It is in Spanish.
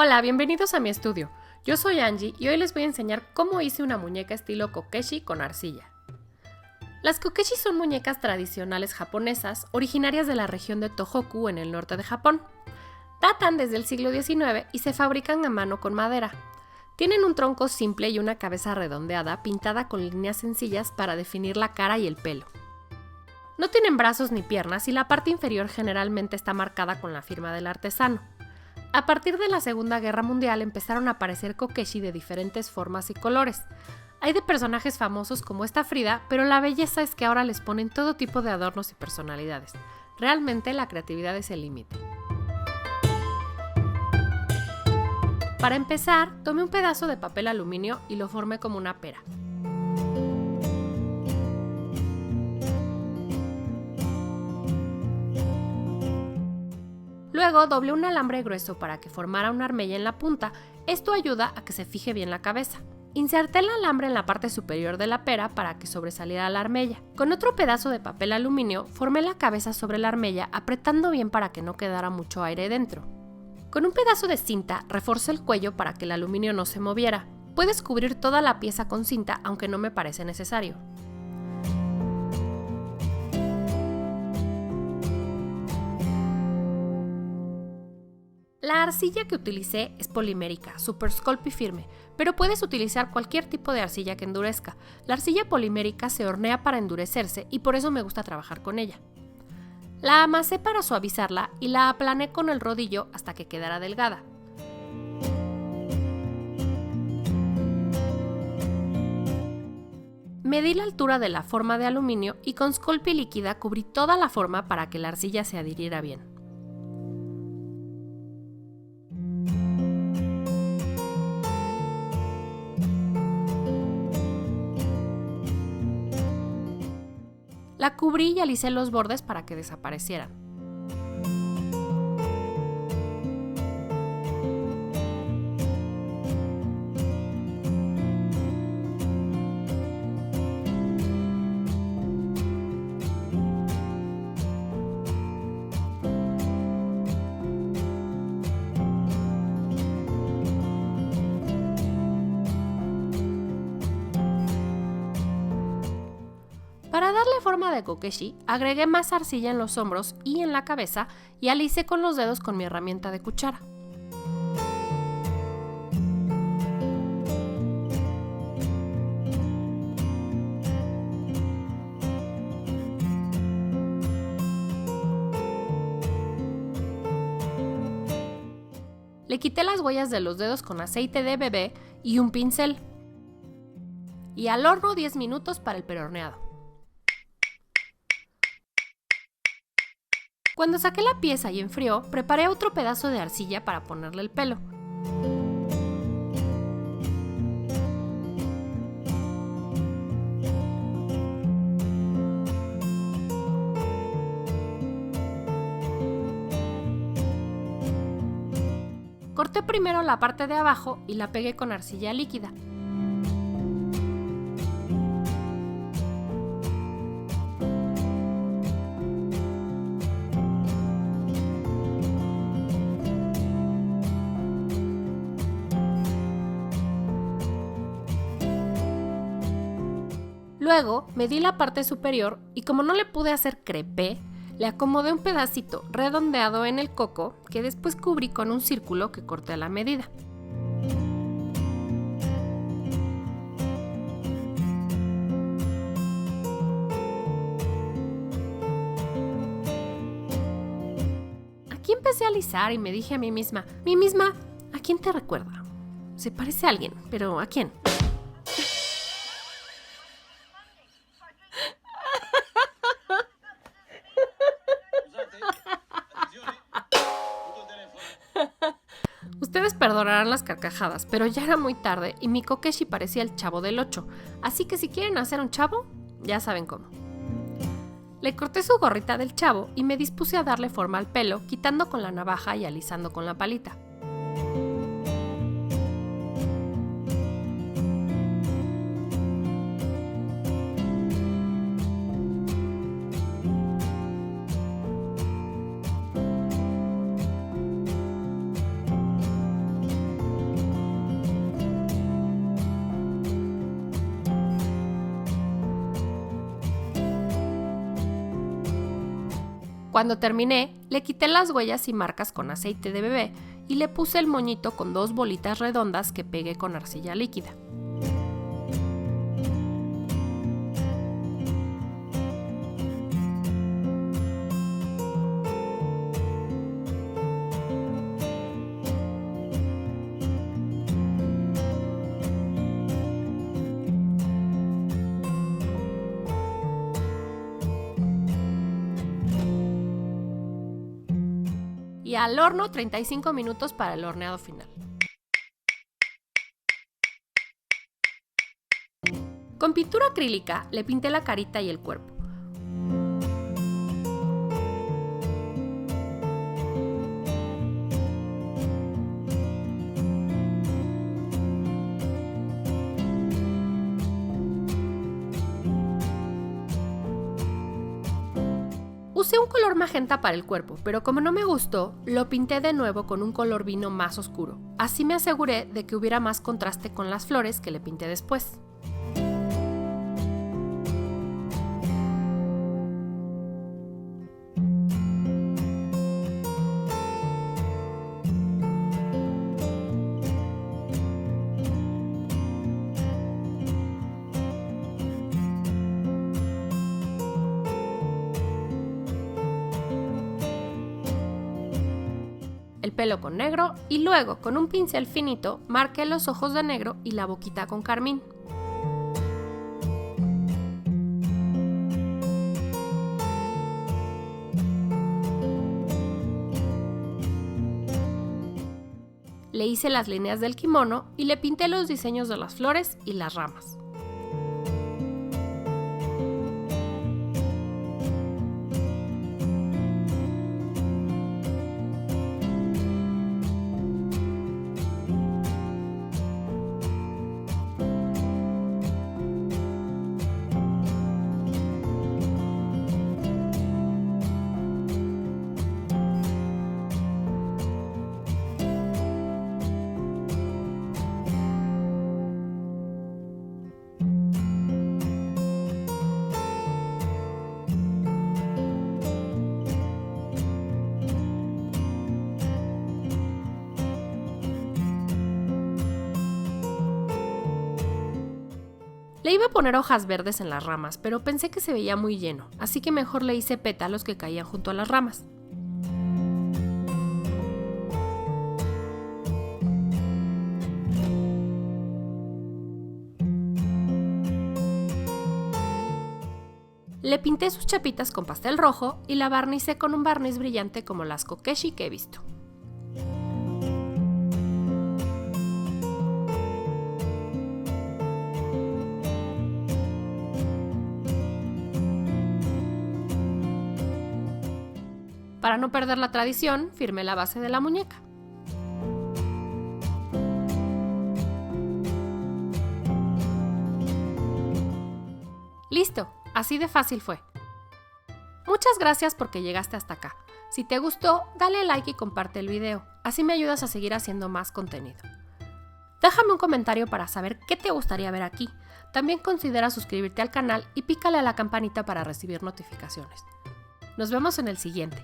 Hola, bienvenidos a mi estudio. Yo soy Angie y hoy les voy a enseñar cómo hice una muñeca estilo kokeshi con arcilla. Las kokeshi son muñecas tradicionales japonesas originarias de la región de Tohoku en el norte de Japón. Datan desde el siglo XIX y se fabrican a mano con madera. Tienen un tronco simple y una cabeza redondeada pintada con líneas sencillas para definir la cara y el pelo. No tienen brazos ni piernas y la parte inferior generalmente está marcada con la firma del artesano. A partir de la Segunda Guerra Mundial empezaron a aparecer kokeshi de diferentes formas y colores. Hay de personajes famosos como esta Frida, pero la belleza es que ahora les ponen todo tipo de adornos y personalidades. Realmente la creatividad es el límite. Para empezar, tomé un pedazo de papel aluminio y lo formé como una pera. Luego doblé un alambre grueso para que formara una armella en la punta. Esto ayuda a que se fije bien la cabeza. Inserté el alambre en la parte superior de la pera para que sobresaliera la armella. Con otro pedazo de papel aluminio formé la cabeza sobre la armella apretando bien para que no quedara mucho aire dentro. Con un pedazo de cinta reforcé el cuello para que el aluminio no se moviera. Puedes cubrir toda la pieza con cinta, aunque no me parece necesario. La arcilla que utilicé es polimérica, super sculpey firme, pero puedes utilizar cualquier tipo de arcilla que endurezca. La arcilla polimérica se hornea para endurecerse y por eso me gusta trabajar con ella. La amasé para suavizarla y la aplané con el rodillo hasta que quedara delgada. Medí la altura de la forma de aluminio y con Sculpey líquida cubrí toda la forma para que la arcilla se adhiriera bien. La cubrí y alicé los bordes para que desaparecieran. Para darle forma de kokeshi, agregué más arcilla en los hombros y en la cabeza y alicé con los dedos con mi herramienta de cuchara. Le quité las huellas de los dedos con aceite de bebé y un pincel. Y al horno 10 minutos para el prehorneado. Cuando saqué la pieza y enfrió, preparé otro pedazo de arcilla para ponerle el pelo. Corté primero la parte de abajo y la pegué con arcilla líquida. Luego medí la parte superior y como no le pude hacer crepé, le acomodé un pedacito redondeado en el coco que después cubrí con un círculo que corté a la medida. Aquí empecé a alisar y me dije a mí misma, ¿a quién te recuerda? Se parece a alguien, pero ¿a quién? Ustedes perdonarán las carcajadas, pero ya era muy tarde y mi kokeshi parecía el Chavo del 8, así que si quieren hacer un chavo, ya saben cómo. Le corté su gorrita del chavo y me dispuse a darle forma al pelo, quitando con la navaja y alisando con la palita. Cuando terminé, le quité las huellas y marcas con aceite de bebé y le puse el moñito con 2 bolitas redondas que pegué con arcilla líquida. Y al horno 35 minutos para el horneado final. Con pintura acrílica le pinté la carita y el cuerpo. Usé un color magenta para el cuerpo, pero como no me gustó, lo pinté de nuevo con un color vino más oscuro. Así me aseguré de que hubiera más contraste con las flores que le pinté después. El pelo con negro y luego con un pincel finito marqué los ojos de negro y la boquita con carmín. Le hice las líneas del kimono y le pinté los diseños de las flores y las ramas. Le iba a poner hojas verdes en las ramas, pero pensé que se veía muy lleno, así que mejor le hice pétalos que caían junto a las ramas. Le pinté sus chapitas con pastel rojo y la barnicé con un barniz brillante como las kokeshi que he visto. Para no perder la tradición, firmé la base de la muñeca. Listo, así de fácil fue. Muchas gracias porque llegaste hasta acá. Si te gustó, dale like y comparte el video, así me ayudas a seguir haciendo más contenido. Déjame un comentario para saber qué te gustaría ver aquí. También considera suscribirte al canal y pícale a la campanita para recibir notificaciones. Nos vemos en el siguiente.